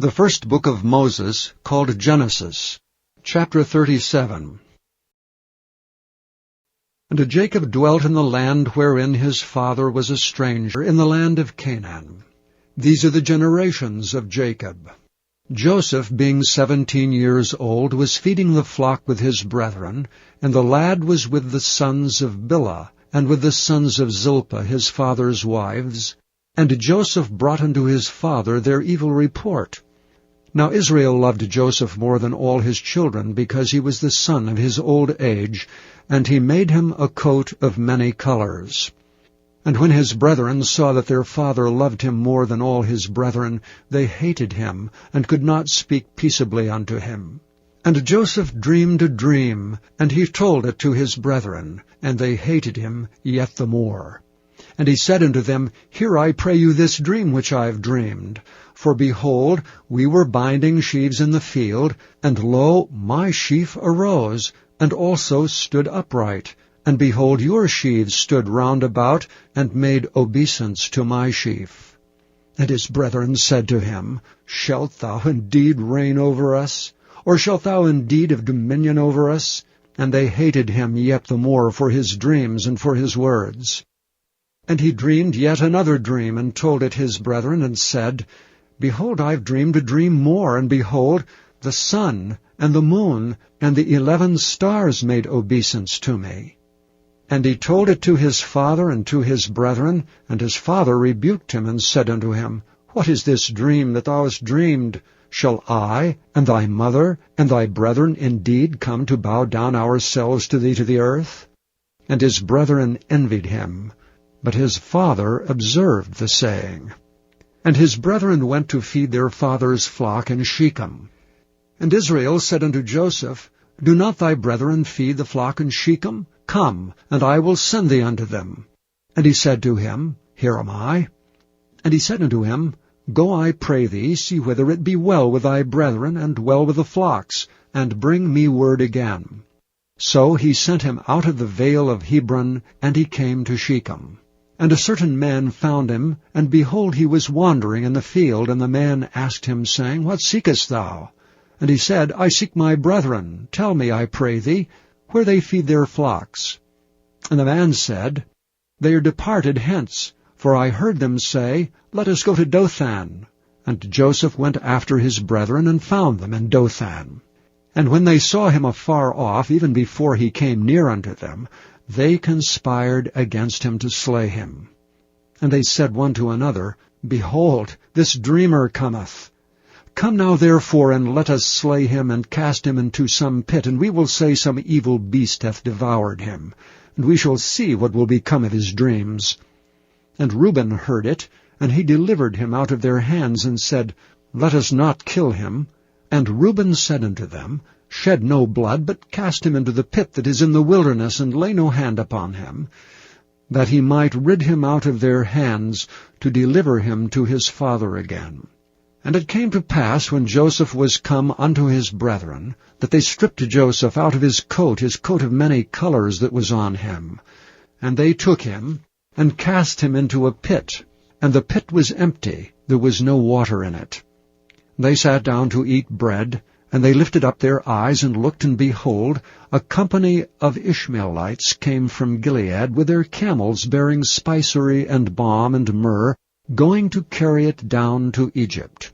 The first book of Moses, called Genesis, chapter 37. And Jacob dwelt in the land wherein his father was a stranger, in the land of Canaan. These are the generations of Jacob. Joseph, being 17 years old, was feeding the flock with his brethren, and the lad was with the sons of Bilhah, and with the sons of Zilpah his father's wives. And Joseph brought unto his father their evil report. Now Israel loved Joseph more than all his children, because he was the son of his old age, and he made him a coat of many colors. And when his brethren saw that their father loved him more than all his brethren, they hated him, and could not speak peaceably unto him. And Joseph dreamed a dream, and he told it to his brethren, and they hated him yet the more. And he said unto them, Hear, I pray you, this dream which I have dreamed. For behold, we were binding sheaves in the field, and lo, my sheaf arose, and also stood upright. And behold, your sheaves stood round about, and made obeisance to my sheaf. And his brethren said to him, Shalt thou indeed reign over us? Or shalt thou indeed have dominion over us? And they hated him yet the more for his dreams and for his words. And he dreamed yet another dream, and told it his brethren, and said, Behold, I have dreamed a dream more, and behold, the sun, and the moon, and the 11 stars made obeisance to me. And he told it to his father and to his brethren, and his father rebuked him, and said unto him, What is this dream that thou hast dreamed? Shall I, and thy mother, and thy brethren indeed come to bow down ourselves to thee to the earth? And his brethren envied him. But his father observed the saying. And his brethren went to feed their father's flock in Shechem. And Israel said unto Joseph, Do not thy brethren feed the flock in Shechem? Come, and I will send thee unto them. And he said to him, Here am I. And he said unto him, Go, I pray thee, see whether it be well with thy brethren, and well with the flocks, and bring me word again. So he sent him out of the vale of Hebron, and he came to Shechem. And a certain man found him, and behold, he was wandering in the field, and the man asked him, saying, What seekest thou? And he said, I seek my brethren. Tell me, I pray thee, where they feed their flocks. And the man said, They are departed hence, for I heard them say, Let us go to Dothan. And Joseph went after his brethren, and found them in Dothan. And when they saw him afar off, even before he came near unto them, they conspired against him to slay him. And they said one to another, Behold, this dreamer cometh. Come now therefore, and let us slay him, and cast him into some pit, and we will say some evil beast hath devoured him, and we shall see what will become of his dreams. And Reuben heard it, and he delivered him out of their hands, and said, Let us not kill him. And Reuben said unto them, Shed no blood, but cast him into the pit that is in the wilderness, and lay no hand upon him, that he might rid him out of their hands, to deliver him to his father again. And it came to pass, when Joseph was come unto his brethren, that they stripped Joseph out of his coat of many colors that was on him. And they took him, and cast him into a pit, and the pit was empty, there was no water in it. They sat down to eat bread, and they lifted up their eyes, and looked, and behold, a company of Ishmaelites came from Gilead with their camels bearing spicery and balm and myrrh, going to carry it down to Egypt.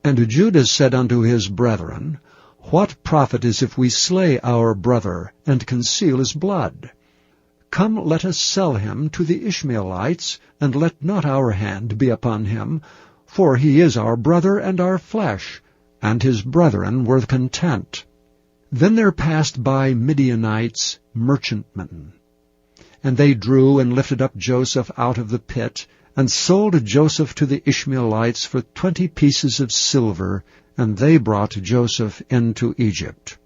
And Judah said unto his brethren, What profit is if we slay our brother, and conceal his blood? Come, let us sell him to the Ishmaelites, and let not our hand be upon him, for he is our brother and our flesh. And his brethren were content. Then there passed by Midianites, merchantmen. And they drew and lifted up Joseph out of the pit, and sold Joseph to the Ishmaelites for 20 pieces of silver, and they brought Joseph into Egypt.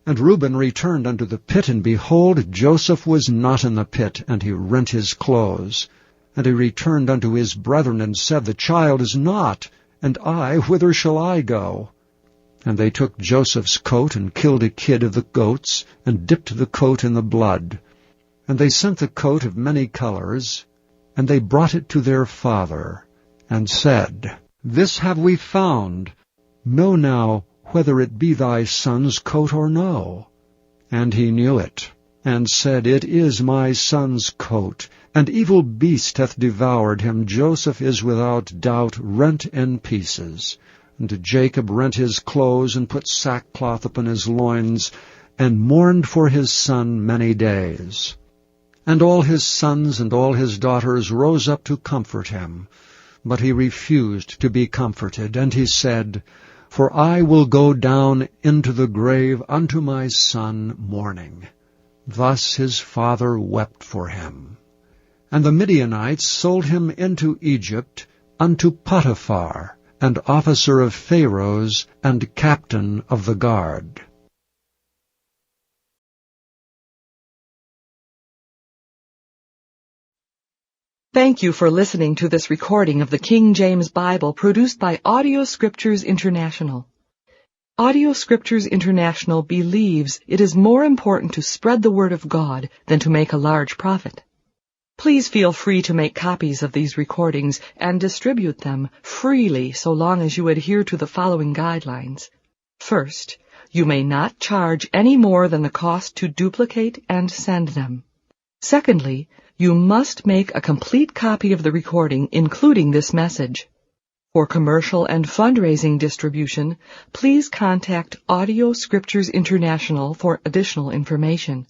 And Reuben returned unto the pit, and behold, Joseph was not in the pit, and he rent his clothes. And he returned unto his brethren, and said, The child is not, and I, whither shall I go? And they took Joseph's coat, and killed a kid of the goats, and dipped the coat in the blood. And they sent the coat of many colors, and they brought it to their father, and said, This have we found. Know now whether it be thy son's coat or no. And he knew it, and said, It is my son's coat. An evil beast hath devoured him. Joseph is without doubt rent in pieces. And Jacob rent his clothes, and put sackcloth upon his loins, and mourned for his son many days. And all his sons and all his daughters rose up to comfort him. But he refused to be comforted, and he said, For I will go down into the grave unto my son mourning. Thus his father wept for him. And the Midianites sold him into Egypt unto Potiphar, an officer of Pharaoh's, and captain of the guard. Thank you for listening to this recording of the King James Bible produced by Audio Scriptures International. Audio Scriptures International believes it is more important to spread the Word of God than to make a large profit. Please feel free to make copies of these recordings and distribute them freely so long as you adhere to the following guidelines. First, you may not charge any more than the cost to duplicate and send them. Secondly, you must make a complete copy of the recording, including this message. For commercial and fundraising distribution, please contact Audio Scriptures International for additional information.